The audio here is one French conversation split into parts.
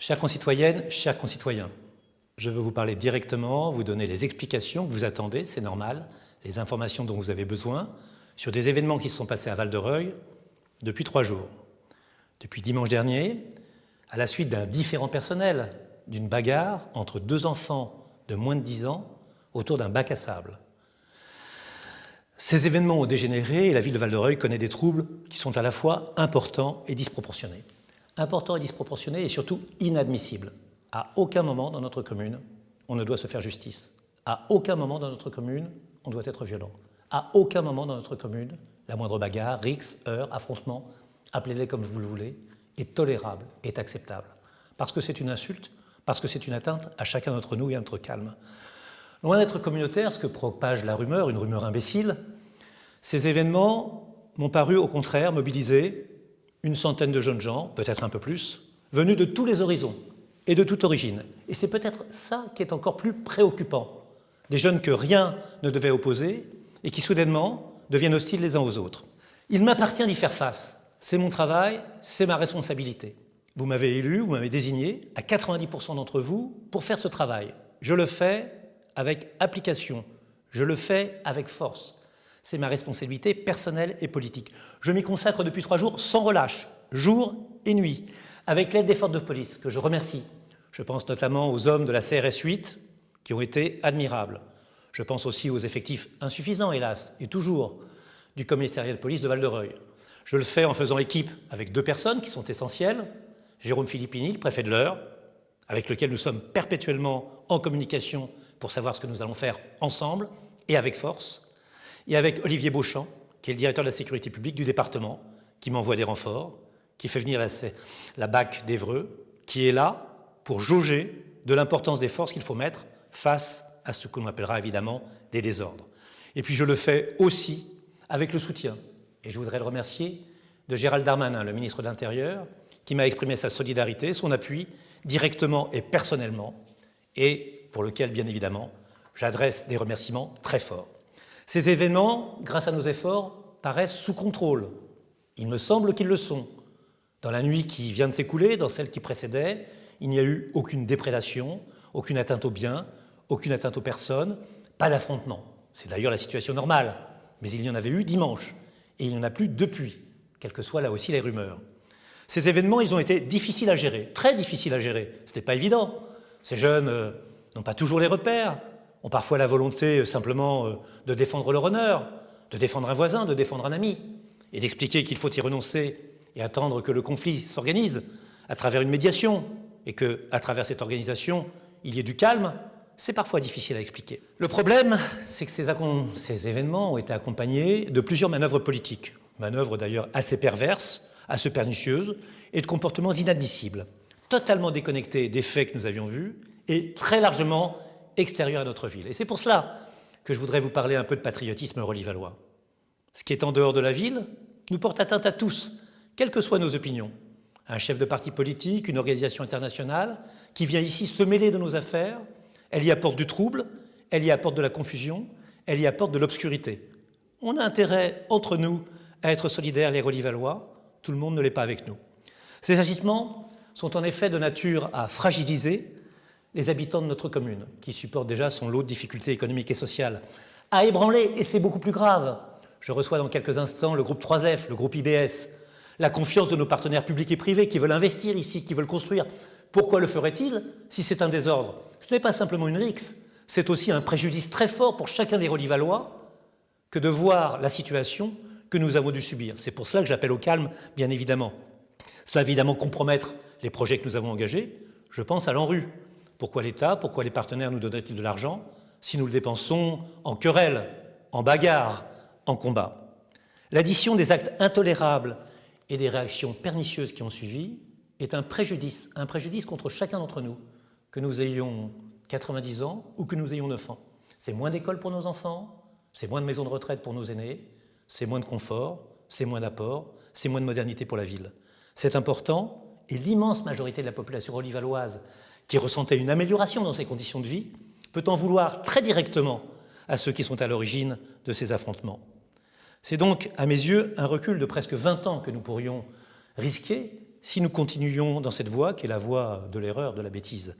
Chères concitoyennes, chers concitoyens, je veux vous parler directement, vous donner les explications que vous attendez, c'est normal, les informations dont vous avez besoin, sur des événements qui se sont passés à Val-de-Reuil depuis 3 jours. Depuis dimanche dernier, à la suite d'un différend personnel, d'une bagarre entre 2 enfants de moins de 10 ans autour d'un bac à sable. Ces événements ont dégénéré et la ville de Val-de-Reuil connaît des troubles qui sont à la fois importants et disproportionnés. Importants et disproportionnés et surtout inadmissibles. À aucun moment dans notre commune, on ne doit se faire justice. À aucun moment dans notre commune, on doit être violent. À aucun moment dans notre commune, la moindre bagarre, rixe, heurts, affrontement, appelez-les comme vous le voulez, est tolérable, est acceptable. Parce que c'est une insulte, parce que c'est une atteinte à chacun d'entre nous et à notre calme. Loin d'être communautaire, ce que propage la rumeur, une rumeur imbécile, ces événements m'ont paru au contraire mobiliser une centaine de jeunes gens, peut-être un peu plus, venus de tous les horizons et de toute origine. Et c'est peut-être ça qui est encore plus préoccupant. Des jeunes que rien ne devait opposer et qui soudainement deviennent hostiles les uns aux autres. Il m'appartient d'y faire face. C'est mon travail, c'est ma responsabilité. Vous m'avez élu, vous m'avez désigné, à 90% d'entre vous, pour faire ce travail. Je le fais avec application, je le fais avec force. C'est ma responsabilité personnelle et politique. Je m'y consacre depuis 3 jours sans relâche, jour et nuit, avec l'aide des forces de police, que je remercie. Je pense notamment aux hommes de la CRS 8, qui ont été admirables. Je pense aussi aux effectifs insuffisants, hélas, et toujours, du commissariat de police de Val-de-Reuil. Je le fais en faisant équipe avec 2 personnes qui sont essentielles, Jérôme Philippini, le préfet de l'Eure, avec lequel nous sommes perpétuellement en communication pour savoir ce que nous allons faire ensemble et avec force, et avec Olivier Beauchamp, qui est le directeur de la sécurité publique du département, qui m'envoie des renforts, qui fait venir la BAC d'Évreux, qui est là pour jauger de l'importance des forces qu'il faut mettre face à ce que l'on appellera évidemment des désordres. Et puis je le fais aussi avec le soutien, et je voudrais le remercier, de Gérald Darmanin, le ministre de l'Intérieur, qui m'a exprimé sa solidarité, son appui, directement et personnellement, et pour lequel, bien évidemment, j'adresse des remerciements très forts. Ces événements, grâce à nos efforts, paraissent sous contrôle. Il me semble qu'ils le sont. Dans la nuit qui vient de s'écouler, dans celle qui précédait, il n'y a eu aucune déprédation, aucune atteinte aux biens, aucune atteinte aux personnes, pas d'affrontement. C'est d'ailleurs la situation normale, mais il y en avait eu dimanche, et il n'y en a plus depuis, quelles que soient là aussi les rumeurs. Ces événements, ils ont été difficiles à gérer, très difficiles à gérer. Ce n'était pas évident. Ces jeunes n'ont pas toujours les repères, ont parfois la volonté simplement de défendre leur honneur, de défendre un voisin, de défendre un ami, et d'expliquer qu'il faut y renoncer et attendre que le conflit s'organise à travers une médiation, et qu'à travers cette organisation, il y ait du calme. C'est parfois difficile à expliquer. Le problème, c'est que ces événements ont été accompagnés de plusieurs manœuvres politiques, manœuvres d'ailleurs assez perverses, assez pernicieuses, et de comportements inadmissibles, totalement déconnectés des faits que nous avions vus, et très largement extérieurs à notre ville. Et c'est pour cela que je voudrais vous parler un peu de patriotisme relivallois. Ce qui est en dehors de la ville nous porte atteinte à tous, quelles que soient nos opinions. Un chef de parti politique, une organisation internationale, qui vient ici se mêler de nos affaires, elle y apporte du trouble, elle y apporte de la confusion, elle y apporte de l'obscurité. On a intérêt, entre nous, à être solidaires, les Relivallois. Tout le monde ne l'est pas avec nous. Ces agissements sont en effet de nature à fragiliser les habitants de notre commune, qui supportent déjà son lot de difficultés économiques et sociales, à ébranler, et c'est beaucoup plus grave. Je reçois dans quelques instants le groupe 3F, le groupe IBS, la confiance de nos partenaires publics et privés qui veulent investir ici, qui veulent construire. Pourquoi le ferait-il si c'est un désordre? Ce n'est pas simplement une rixe, c'est aussi un préjudice très fort pour chacun des Relivallois que de voir la situation que nous avons dû subir. C'est pour cela que j'appelle au calme, bien évidemment. Cela va évidemment compromettre les projets que nous avons engagés. Je pense à l'ANRU. Pourquoi l'État, pourquoi les partenaires nous donneraient-ils de l'argent si nous le dépensons en querelle, en bagarre, en combat? L'addition des actes intolérables et des réactions pernicieuses qui ont suivi est un préjudice contre chacun d'entre nous, que nous ayons 90 ans ou que nous ayons 9 ans. C'est moins d'écoles pour nos enfants, c'est moins de maisons de retraite pour nos aînés, c'est moins de confort, c'est moins d'apport, c'est moins de modernité pour la ville. C'est important, et l'immense majorité de la population relivalloise qui ressentait une amélioration dans ses conditions de vie peut en vouloir très directement à ceux qui sont à l'origine de ces affrontements. C'est donc, à mes yeux, un recul de presque 20 ans que nous pourrions risquer si nous continuions dans cette voie qui est la voie de l'erreur, de la bêtise.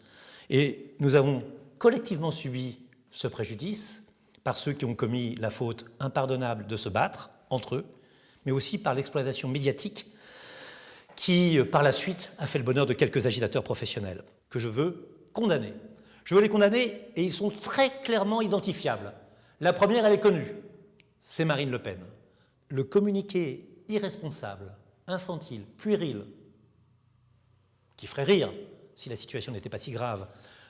Et nous avons collectivement subi ce préjudice par ceux qui ont commis la faute impardonnable de se battre entre eux, mais aussi par l'exploitation médiatique qui, par la suite, a fait le bonheur de quelques agitateurs professionnels que je veux condamner. Je veux les condamner et ils sont très clairement identifiables. La première, elle est connue, c'est Marine Le Pen. Le communiqué irresponsable, infantile, puéril, qui ferait rire si la situation n'était pas si grave,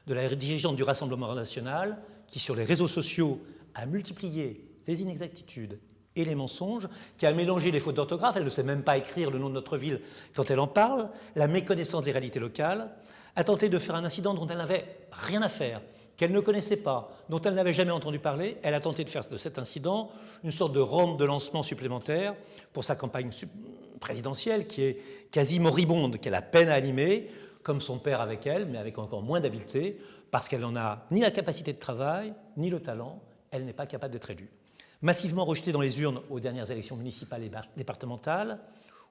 de la dirigeante du Rassemblement national qui, sur les réseaux sociaux, a multiplié les inexactitudes et les mensonges, qui a mélangé les fautes d'orthographe, elle ne sait même pas écrire le nom de notre ville quand elle en parle, la méconnaissance des réalités locales, a tenté de faire un incident dont elle n'avait rien à faire, qu'elle ne connaissait pas, dont elle n'avait jamais entendu parler. Elle a tenté de faire de cet incident une sorte de rampe de lancement supplémentaire pour sa campagne présidentielle qui est quasi moribonde, qu'elle a peine à animer, comme son père avec elle, mais avec encore moins d'habileté, parce qu'elle n'en a ni la capacité de travail, ni le talent, elle n'est pas capable d'être élue. Massivement rejetée dans les urnes aux dernières élections municipales et départementales,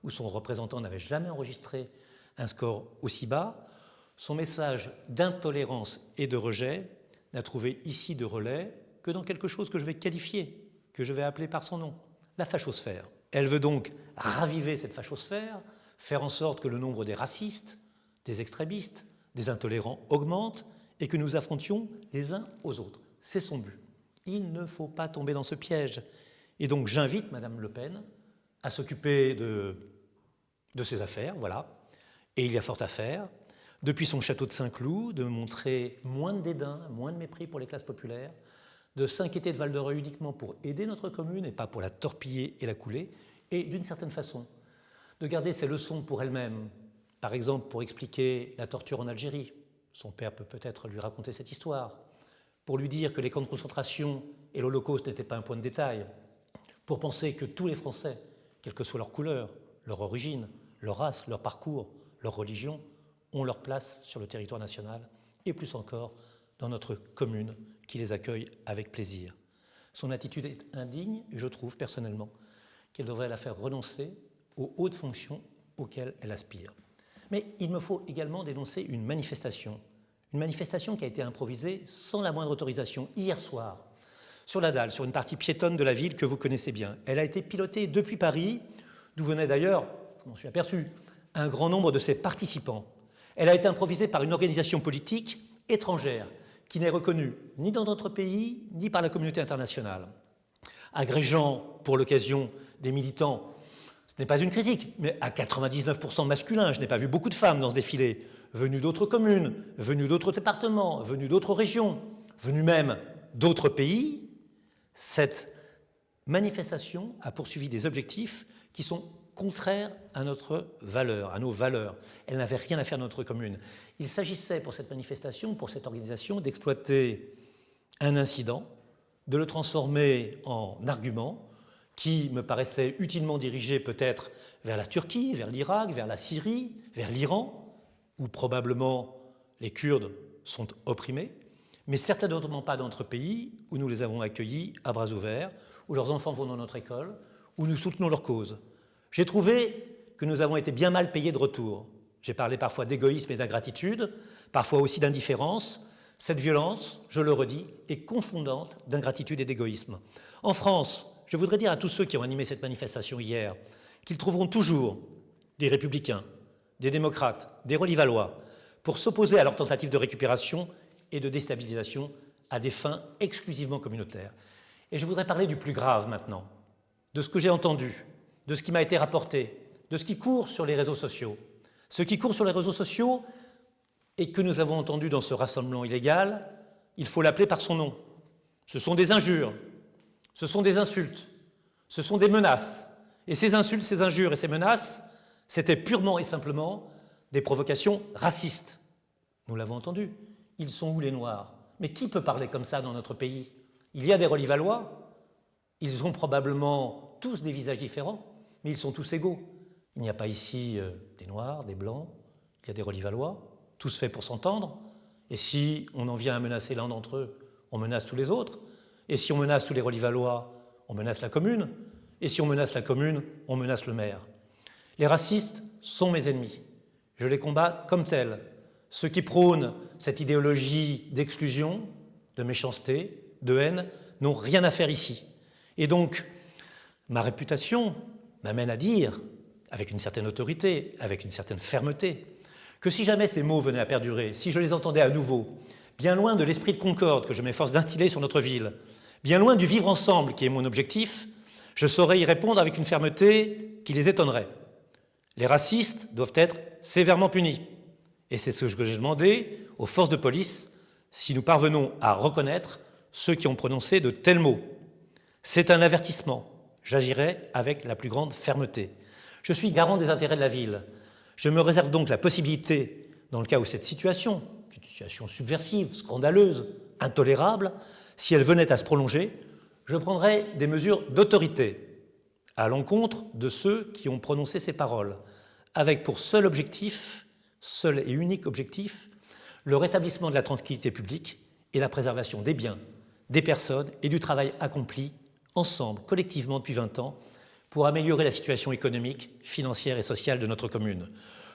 où son représentant n'avait jamais enregistré un score aussi bas, son message d'intolérance et de rejet n'a trouvé ici de relais que dans quelque chose que je vais qualifier, que je vais appeler par son nom, la fachosphère. Elle veut donc raviver cette fachosphère, faire en sorte que le nombre des racistes, des extrémistes, des intolérants augmente et que nous affrontions les uns aux autres. C'est son but. Il ne faut pas tomber dans ce piège. Et donc j'invite Madame Le Pen à s'occuper de ses affaires, voilà. Et il y a fort à faire. Depuis son château de Saint-Cloud, de montrer moins de dédain, moins de mépris pour les classes populaires, de s'inquiéter de Val-de-Reuil uniquement pour aider notre commune et pas pour la torpiller et la couler, et d'une certaine façon, de garder ses leçons pour elle-même, par exemple pour expliquer la torture en Algérie. Son père peut peut-être lui raconter cette histoire, pour lui dire que les camps de concentration et l'Holocauste n'étaient pas un point de détail, pour penser que tous les Français, quelle que soit leur couleur, leur origine, leur race, leur parcours, leur religion, ont leur place sur le territoire national, et plus encore dans notre commune qui les accueille avec plaisir. Son attitude est indigne, et je trouve personnellement qu'elle devrait la faire renoncer aux hautes fonctions auxquelles elle aspire. Mais il me faut également dénoncer une manifestation qui a été improvisée sans la moindre autorisation hier soir, sur la dalle, sur une partie piétonne de la ville que vous connaissez bien. Elle a été pilotée depuis Paris, d'où venait d'ailleurs, je m'en suis aperçu, un grand nombre de ses participants. Elle a été improvisée par une organisation politique étrangère qui n'est reconnue ni dans notre pays, ni par la communauté internationale. Agrégeant pour l'occasion des militants, ce n'est pas une critique, mais à 99% masculin, je n'ai pas vu beaucoup de femmes dans ce défilé, venues d'autres communes, venues d'autres départements, venues d'autres régions, venues même d'autres pays. Cette manifestation a poursuivi des objectifs qui sont contraires à notre valeur, à nos valeurs. Elle n'avait rien à faire dans notre commune. Il s'agissait pour cette manifestation, pour cette organisation, d'exploiter un incident, de le transformer en argument qui me paraissait utilement dirigé peut-être vers la Turquie, vers l'Irak, vers la Syrie, vers l'Iran, où probablement les Kurdes sont opprimés, mais certainement pas dans notre pays où nous les avons accueillis à bras ouverts, où leurs enfants vont dans notre école, où nous soutenons leur cause. J'ai trouvé que nous avons été bien mal payés de retour. J'ai parlé parfois d'égoïsme et d'ingratitude, parfois aussi d'indifférence. Cette violence, je le redis, est confondante d'ingratitude et d'égoïsme. En France, je voudrais dire à tous ceux qui ont animé cette manifestation hier qu'ils trouveront toujours des républicains, des démocrates, des relivallois pour s'opposer à leur tentative de récupération et de déstabilisation à des fins exclusivement communautaires. Et je voudrais parler du plus grave maintenant, de ce que j'ai entendu, de ce qui m'a été rapporté, de ce qui court sur les réseaux sociaux. Ce qui court sur les réseaux sociaux et que nous avons entendu dans ce rassemblement illégal, il faut l'appeler par son nom. Ce sont des injures, ce sont des insultes, ce sont des menaces. Et ces insultes, ces injures et ces menaces, c'était purement et simplement des provocations racistes. Nous l'avons entendu. Ils sont où les Noirs? Mais qui peut parler comme ça dans notre pays? Il y a des Relivallois, ils ont probablement tous des visages différents, mais ils sont tous égaux. Il n'y a pas ici des Noirs, des Blancs, il y a des Relivallois, tous faits pour s'entendre, et si on en vient à menacer l'un d'entre eux, on menace tous les autres, et si on menace tous les Relivallois, on menace la commune, et si on menace la commune, on menace le maire. Les racistes sont mes ennemis. Je les combats comme tels. Ceux qui prônent cette idéologie d'exclusion, de méchanceté, de haine, n'ont rien à faire ici. Et donc, ma réputation m'amène à dire, avec une certaine autorité, avec une certaine fermeté, que si jamais ces mots venaient à perdurer, si je les entendais à nouveau, bien loin de l'esprit de concorde que je m'efforce d'instiller sur notre ville, bien loin du vivre ensemble qui est mon objectif, je saurais y répondre avec une fermeté qui les étonnerait. Les racistes doivent être sévèrement punis. Et c'est ce que j'ai demandé aux forces de police si nous parvenons à reconnaître ceux qui ont prononcé de tels mots. C'est un avertissement. J'agirai avec la plus grande fermeté. Je suis garant des intérêts de la ville. Je me réserve donc la possibilité, dans le cas où cette situation, qui est une situation subversive, scandaleuse, intolérable, si elle venait à se prolonger, je prendrai des mesures d'autorité à l'encontre de ceux qui ont prononcé ces paroles, avec pour seul objectif, seul et unique objectif, le rétablissement de la tranquillité publique et la préservation des biens, des personnes et du travail accompli ensemble, collectivement depuis 20 ans, pour améliorer la situation économique, financière et sociale de notre commune.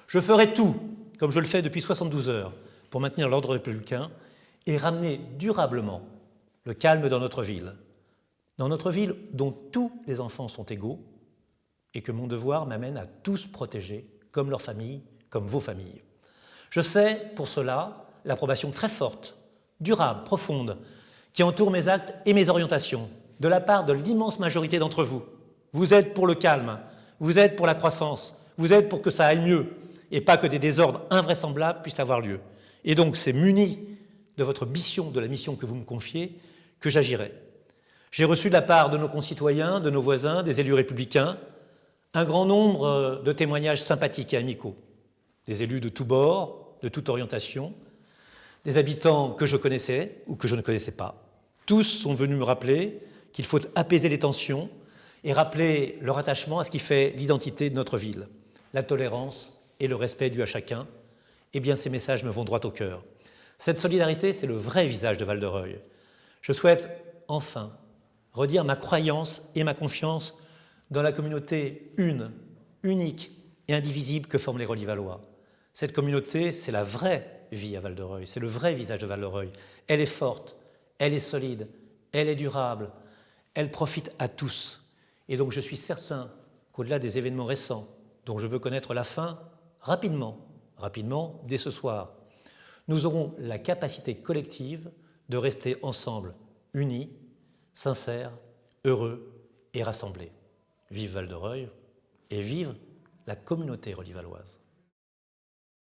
Je ferai tout, comme je le fais depuis 72 heures, pour maintenir l'ordre républicain et ramener durablement le calme dans notre ville dont tous les enfants sont égaux et que mon devoir m'amène à tous protéger, comme leurs familles, comme vos familles. Je sais, pour cela, l'approbation très forte, durable, profonde, qui entoure mes actes et mes orientations, de la part de l'immense majorité d'entre vous. Vous êtes pour le calme, vous êtes pour la croissance, vous êtes pour que ça aille mieux, et pas que des désordres invraisemblables puissent avoir lieu. Et donc, c'est muni de votre mission, de la mission que vous me confiez, que j'agirai. J'ai reçu de la part de nos concitoyens, de nos voisins, des élus républicains, un grand nombre de témoignages sympathiques et amicaux. Des élus de tous bords, de toute orientation, des habitants que je connaissais ou que je ne connaissais pas. Tous sont venus me rappeler qu'il faut apaiser les tensions et rappeler leur attachement à ce qui fait l'identité de notre ville, la tolérance et le respect dû à chacun. Eh bien, ces messages me vont droit au cœur. Cette solidarité, c'est le vrai visage de Val-de-Reuil. Je souhaite enfin redire ma croyance et ma confiance dans la communauté unique et indivisible que forment les Relis-Vallois. Cette communauté, c'est la vraie vie à Val-de-Reuil, c'est le vrai visage de Val-de-Reuil. Elle est forte, elle est solide, elle est durable, elle profite à tous. Et donc je suis certain qu'au-delà des événements récents, dont je veux connaître la fin rapidement, dès ce soir, nous aurons la capacité collective de rester ensemble, unis, sincères, heureux et rassemblés. Vive Val-de-Reuil et vive la communauté relis-valloise.